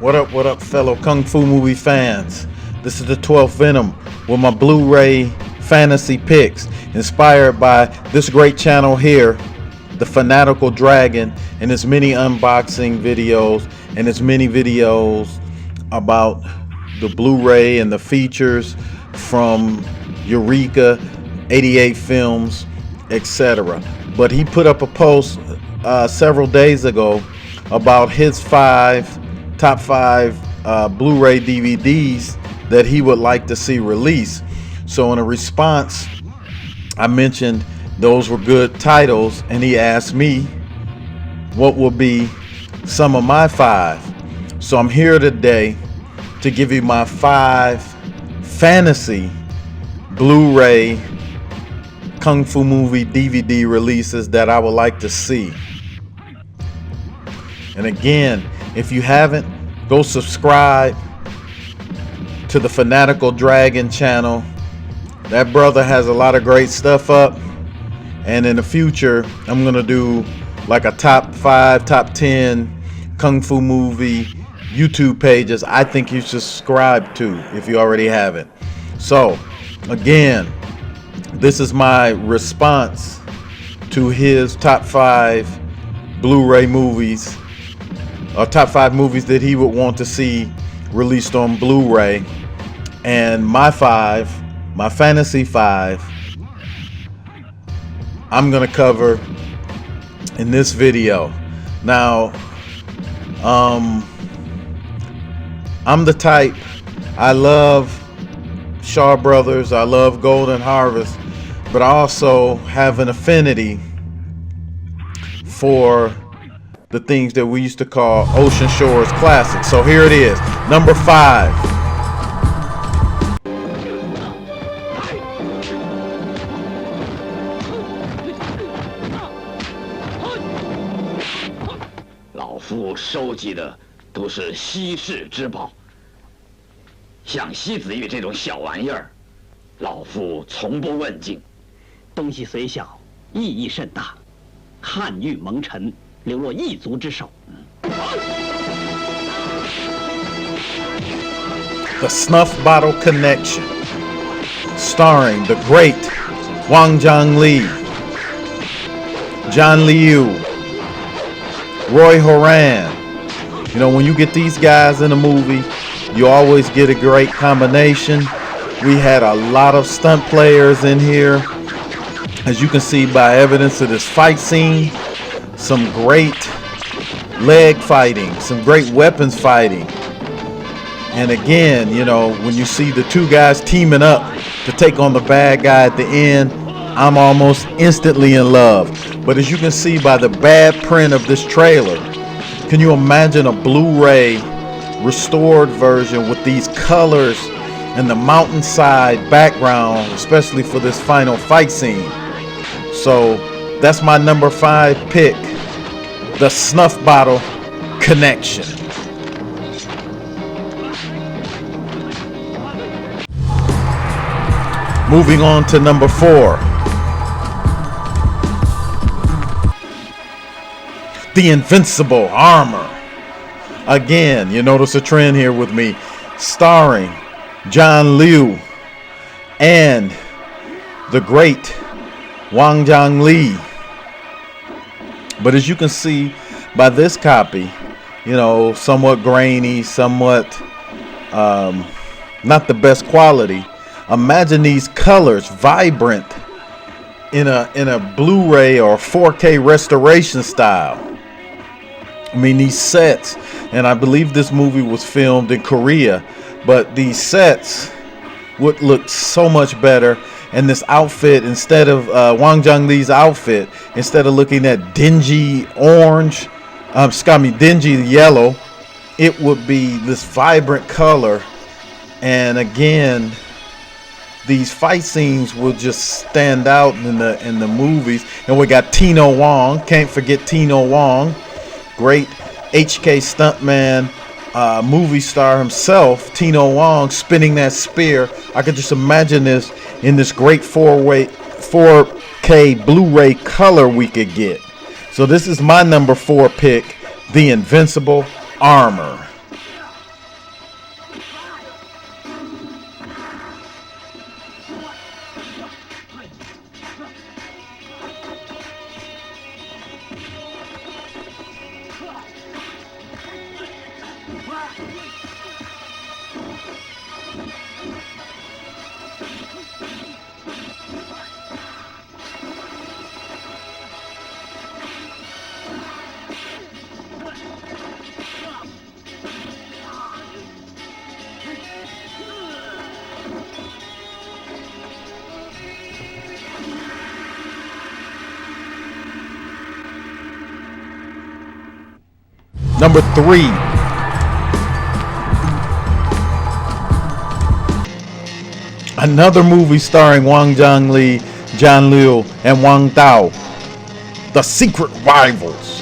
What up, fellow Kung Fu movie fans? This is the 12th Venom with my Blu Ray fantasy picks, inspired by this great channel here, the Fanatical Dragon, and its many unboxing videos and its many videos about the Blu Ray and the features from Eureka, 88 Films, etc. But he put up a post several days ago about his top five Blu Ray DVDs that he would like to see released. So in a response, I mentioned those were good titles, and he asked me what would be some of my five. So I'm here today to give you my 5 fantasy Blu Ray Kung Fu movie DVD releases that I would like to see. And again, if you haven't, go subscribe to the Fanatical Dragon channel. That brother has a lot of great stuff up, and in the future I'm gonna do like a top 5, top 10 Kung Fu movie YouTube pages I think you should subscribe to if you already haven't. So again, this is my response to his top 5 Blu-ray movies, or top 5 movies that he would want to see released on Blu-ray. And my fantasy 5, I'm gonna cover in this video. Now, I'm the type, I love Shaw Brothers, I love Golden Harvest, but I also have an affinity for the things that we used to call Ocean Shores classics. So here it is, number 5.老夫收集的都是稀世之宝，像西子玉这种小玩意儿，老夫从不问津。东西虽小，意义甚大，汉玉蒙尘，流落异族之手。The Snuff Bottle Connection, starring the great Wang Zhongli, John Liu, Roy Horan. You know, when you get these guys in a movie, you always get a great combination. We had a lot of stunt players in here, as you can see by evidence of this fight scene. Some great leg fighting, some great weapons fighting. And again, you know, when you see the two guys teaming up to take on the bad guy at the end, I'm almost instantly in love. But as you can see by the bad print of this trailer, can you imagine a Blu-ray restored version with these colors and the mountainside background, especially for this final fight scene? So that's my number 5 pick, the Snuff Bottle Connection. Moving on to number 4. The Invincible Armor. Again, you notice a trend here with me, starring John Liu and the great Wang Zhongli. But as you can see by this copy, you know, somewhat grainy, somewhat not the best quality. Imagine these colors vibrant in a Blu-ray or 4K restoration style. I mean, these sets, and I believe this movie was filmed in Korea, but these sets would look so much better. And this outfit, instead of Wang Zhongli's outfit, instead of looking at dingy orange, dingy yellow, it would be this vibrant color. And again, these fight scenes will just stand out in the movies. And we got Tino Wong, can't forget Tino Wong, great HK stuntman, movie star himself. Tino Wong spinning that spear. I could just imagine this in this great 4K Blu-ray color we could get. So this is my number 4 pick, The Invincible Armor. Number 3. Another movie starring Wang Zhangli, John Liu, and Wang Dao. The Secret Rivals.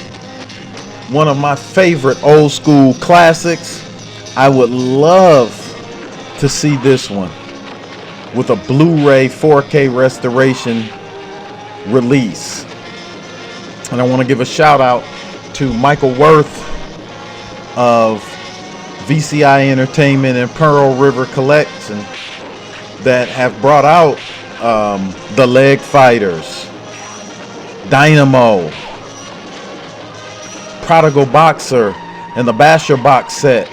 One of my favorite old school classics. I would love to see this one with a Blu Ray 4K restoration release. And I want to give a shout out to Michael Worth of VCI Entertainment and Pearl River Collection that have brought out The Leg Fighters, Dynamo, Prodigal Boxer, and the Basher box set,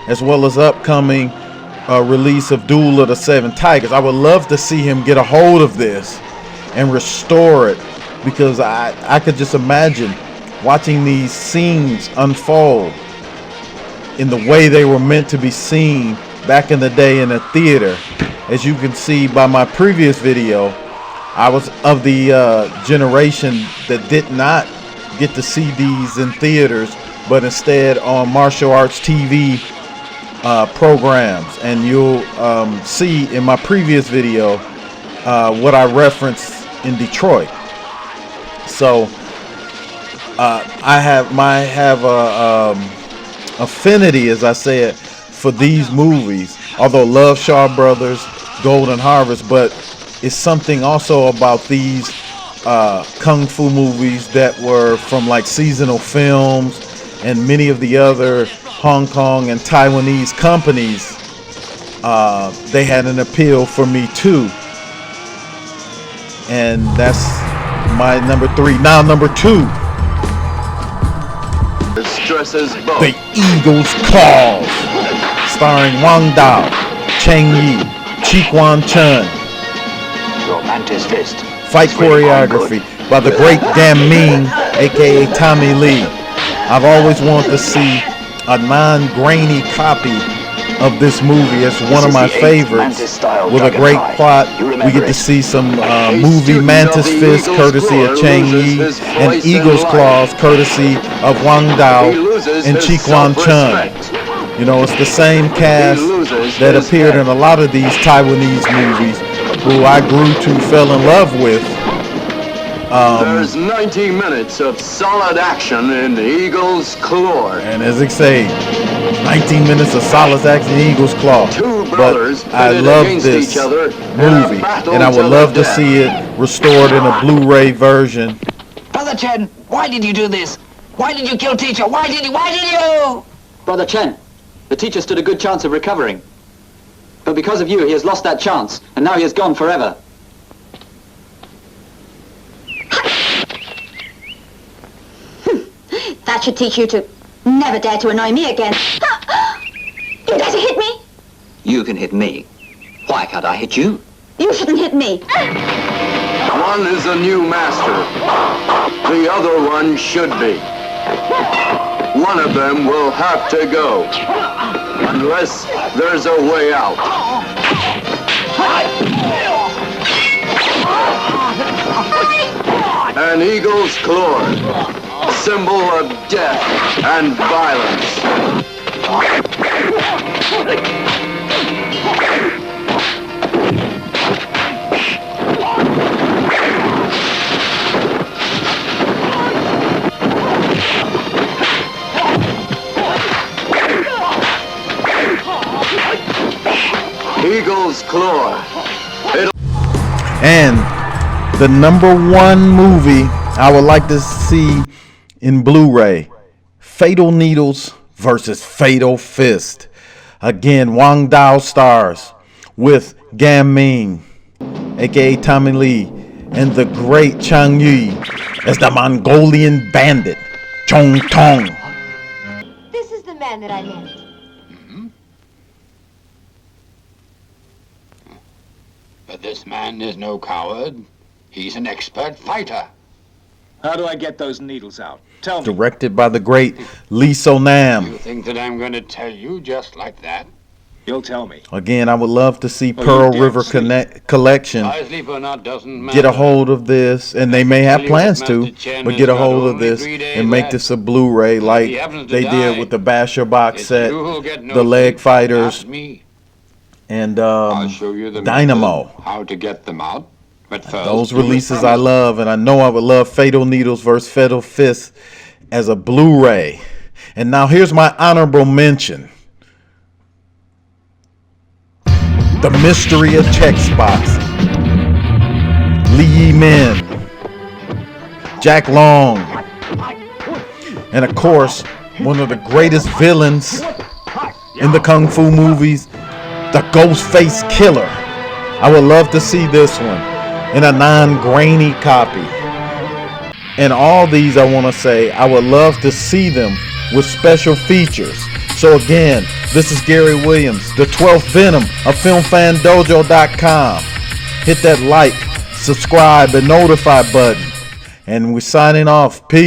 as well as upcoming release of Duel of the Seven Tigers. I would love to see him get a hold of this and restore it, because I could just imagine watching these scenes unfold in the way they were meant to be seen back in the day in a theater. As you can see by my previous video, I was of the generation that did not get to see these in theaters, but instead on martial arts TV programs. And you'll see in my previous video what I referenced in Detroit. So I have affinity, as I said, for these movies. Although love Shaw Brothers, Golden Harvest, but it's something also about these kung fu movies that were from like seasonal films and many of the other Hong Kong and Taiwanese companies. They had an appeal for me too, and that's my number 3. Now number 2, The Eagle's Claws, starring Wang Dao, Cheng Yi, Chi Quan Chun. Fight choreography by the great Gan Ming, aka Tommy Lee. I've always wanted to see a non-grainy copy of this movie. It's one of my favorites, with a great plot. We get to see some movie Mantis Fist courtesy of Cheng Yi, and Eagle's Claws courtesy of Wang Dao and Chi Quan Chun. You know, it's the same cast that appeared in a lot of these Taiwanese movies, who I grew to fell in love with. There's 90 minutes of solid action in Eagle's Claw. And as I say, 19 minutes of solid action in Eagle's Claw. But I love this movie, and I would love to see it restored in a Blu Ray version. Brother Chen, why did you do this? Why did you kill teacher? Why did you? Brother Chen, the teacher stood a good chance of recovering. But because of you, he has lost that chance, and now he is gone forever. That should teach you to never dare to annoy me again. You dare to hit me? You can hit me. Why can't I hit you? You shouldn't hit me. One is a new master. The other one should be. One of them will have to go. Unless there's a way out. An eagle's claw, symbol of death and violence. Eagle's Claw. And the number 1 movie I would like to see in Blu-ray, Fatal Needles versus Fatal Fist. Again, Wang Dao stars with Gan Ming, aka Tommy Lee, and the great Chang Yi as the Mongolian bandit, Chong Tong. This is the man that I meant. But this man is no coward. He's an expert fighter. How do I get those needles out? Tell me. Directed by the great Lee So Nam. You think that I'm going to tell you just like that? You'll tell me. Again, I would love to see Oh, Pearl you River Collection I sleep or not doesn't matter. get a hold of this, and they may have Really, plans Master to, Chen but has get a got hold of only this 3 days and make left. this a Blu-ray If like he happens to they die, did with the Basher box It's set, you who'll get no the Leg sleep, Fighters, not me. and I'll show you the Dynamo. method, how to get them out. But first, Those do as releases I promised. love, and I know I would love Fatal Needles vs. Fatal Fist as a Blu-ray. And now here's my honorable mention. The Mystery of Chex Boxing. Lee Yee Min, Jack Long, and of course, one of the greatest villains in the Kung Fu movies, the Ghostface Killer. I would love to see this one in a non-grainy copy. And all these, I want to say, I would love to see them with special features. So again, this is Gary Williams, the 12th Venom of FilmFanDojo.com. Hit that like, subscribe, and notify button. And we're signing off. Peace.